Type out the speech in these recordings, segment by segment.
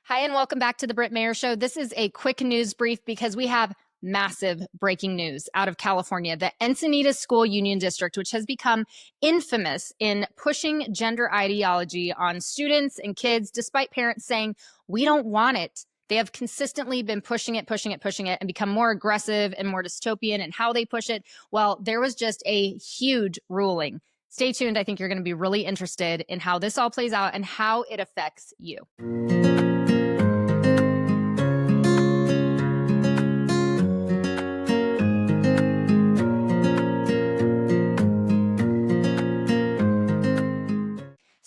Hi, and welcome back to the Britt Mayer Show. This is a quick news brief because we have massive breaking news out of California. The Encinitas School Union District, which has become infamous in pushing gender ideology on students and kids, despite parents saying, we don't want it. They have consistently been pushing it, and become more aggressive and more dystopian in how they push it. Well, there was just a huge ruling. Stay tuned. I think you're going to be really interested in how this all plays out and how it affects you.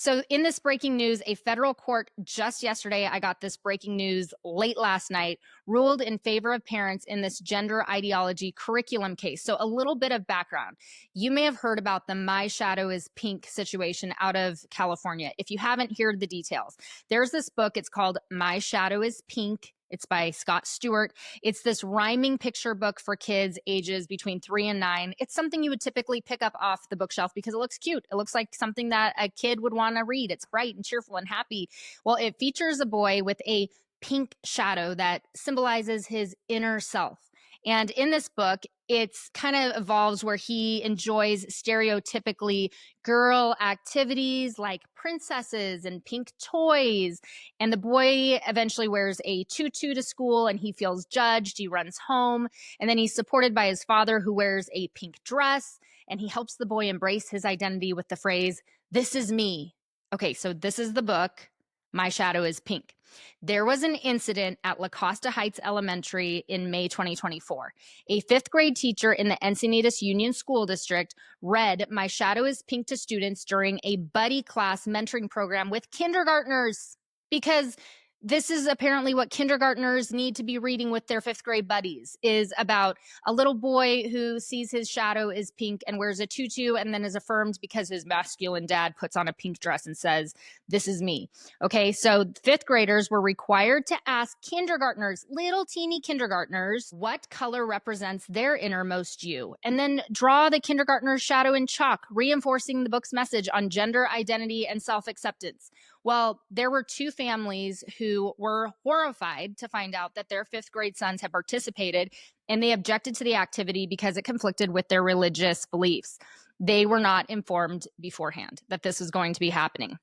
So in this breaking news, a federal court just yesterday, I got this breaking news late last night, ruled in favor of parents in this gender ideology curriculum case. So a little bit of background. You may have heard about the My Shadow is Pink situation out of California. If you haven't heard the details, there's this book. It's called My Shadow is Pink. It's by Scott Stewart. It's this rhyming picture book for kids ages between 3 and 9. It's something you would typically pick up off the bookshelf because it looks cute. It looks like something that a kid would want to read. It's bright and cheerful and happy. Well, it features a boy with a pink shadow that symbolizes his inner self. And in this book, it's kind of evolves where he enjoys stereotypically girl activities like princesses and pink toys. And the boy eventually wears a tutu to school and he feels judged. He runs home and then he's supported by his father who wears a pink dress. And he helps the boy embrace his identity with the phrase, "This is me." Okay, so this is the book. My Shadow is Pink. There was an incident at Costa Heights Elementary in May 2024. A fifth grade teacher in the Encinitas Union School District read My Shadow is Pink to students during a buddy class mentoring program with kindergartners, because this is apparently what kindergartners need to be reading with their fifth grade buddies, is about a little boy who sees his shadow is pink and wears a tutu and then is affirmed because his masculine dad puts on a pink dress and says, "This is me." Okay, so fifth graders were required to ask kindergartners, little teeny kindergartners, what color represents their innermost you, and then draw the kindergartner's shadow in chalk, reinforcing the book's message on gender identity and self-acceptance. Well, there were two families who were horrified to find out that their fifth grade sons had participated, and they objected to the activity because it conflicted with their religious beliefs. They were not informed beforehand that this was going to be happening.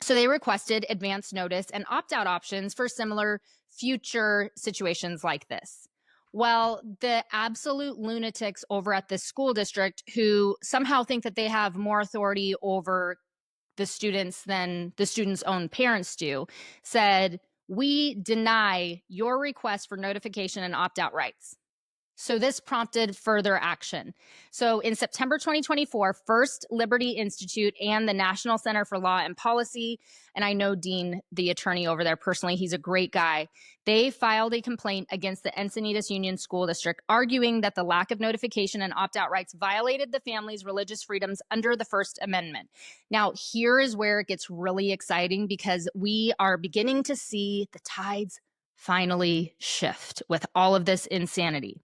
So they requested advance notice and opt-out options for similar future situations like this. Well, the absolute lunatics over at this school district who somehow think that they have more authority over the students than the students' own parents do, said, "We deny your request for notification and opt-out rights." So this prompted further action. So in September 2024, First Liberty Institute and the National Center for Law and Policy, and I know Dean, the attorney over there personally, he's a great guy, they filed a complaint against the Encinitas Union School District, arguing that the lack of notification and opt-out rights violated the family's religious freedoms under the First Amendment. Now, here is where it gets really exciting because we are beginning to see the tides finally shift with all of this insanity.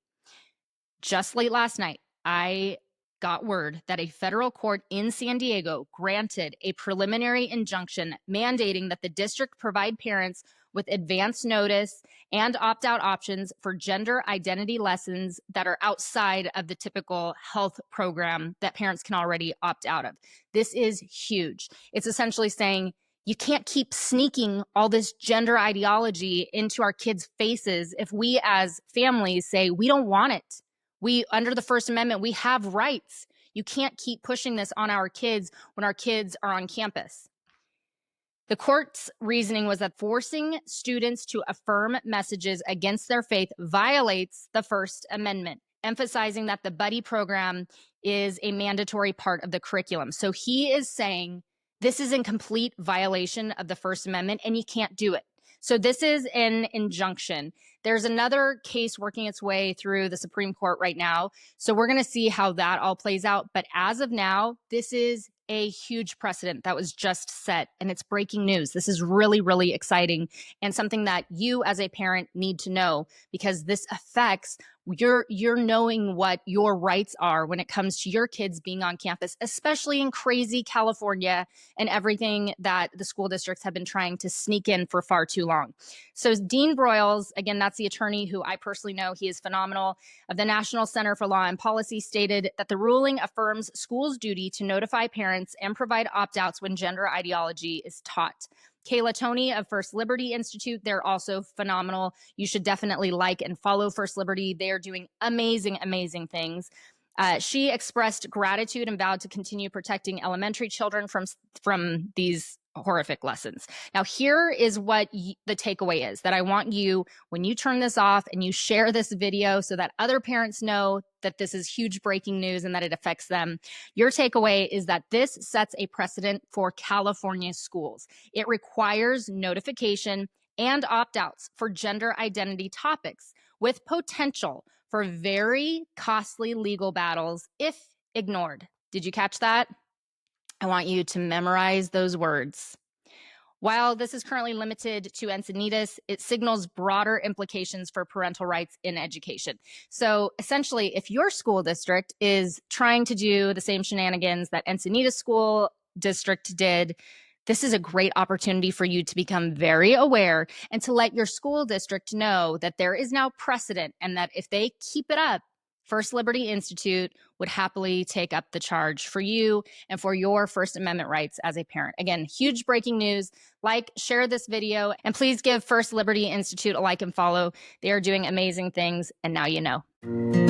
Just late last night, I got word that a federal court in San Diego granted a preliminary injunction mandating that the district provide parents with advance notice and opt-out options for gender identity lessons that are outside of the typical health program that parents can already opt out of. This is huge. It's essentially saying, you can't keep sneaking all this gender ideology into our kids' faces if we as families say, we don't want it. We, under the First Amendment, we have rights. You can't keep pushing this on our kids when our kids are on campus. The court's reasoning was that forcing students to affirm messages against their faith violates the First Amendment, emphasizing that the buddy program is a mandatory part of the curriculum. So he is saying this is in complete violation of the First Amendment and you can't do it. So this is an injunction. There's another case working its way through the Supreme Court right now. So we're going to see how that all plays out. But as of now, this is a huge precedent that was just set, and it's breaking news. This is really, really exciting and something that you as a parent need to know, because this affects you're knowing what your rights are when it comes to your kids being on campus, especially in crazy California and everything that the school districts have been trying to sneak in for far too long. So Dean Broyles, again, that's the attorney who I personally know, he is phenomenal, of the National Center for Law and Policy, stated that the ruling affirms schools' duty to notify parents and provide opt-outs when gender ideology is taught. Kayla Toney of First Liberty Institute, they're also phenomenal. You should definitely like and follow First Liberty. They are doing amazing, amazing things. She expressed gratitude and vowed to continue protecting elementary children from these horrific lessons. Now, here is what the takeaway is that I want you, when you turn this off and you share this video so that other parents know that this is huge breaking news and that it affects them, your takeaway is that this sets a precedent for California schools. It requires notification and opt-outs for gender identity topics, with potential for very costly legal battles if ignored. Did you catch that? I want you to memorize those words. While this is currently limited to Encinitas, it signals broader implications for parental rights in education. So essentially, if your school district is trying to do the same shenanigans that Encinitas School District did, this is a great opportunity for you to become very aware and to let your school district know that there is now precedent, and that if they keep it up, First Liberty Institute would happily take up the charge for you and for your First Amendment rights as a parent. Again, huge breaking news. Like, share this video, and please give First Liberty Institute a like and follow. They are doing amazing things, and now you know.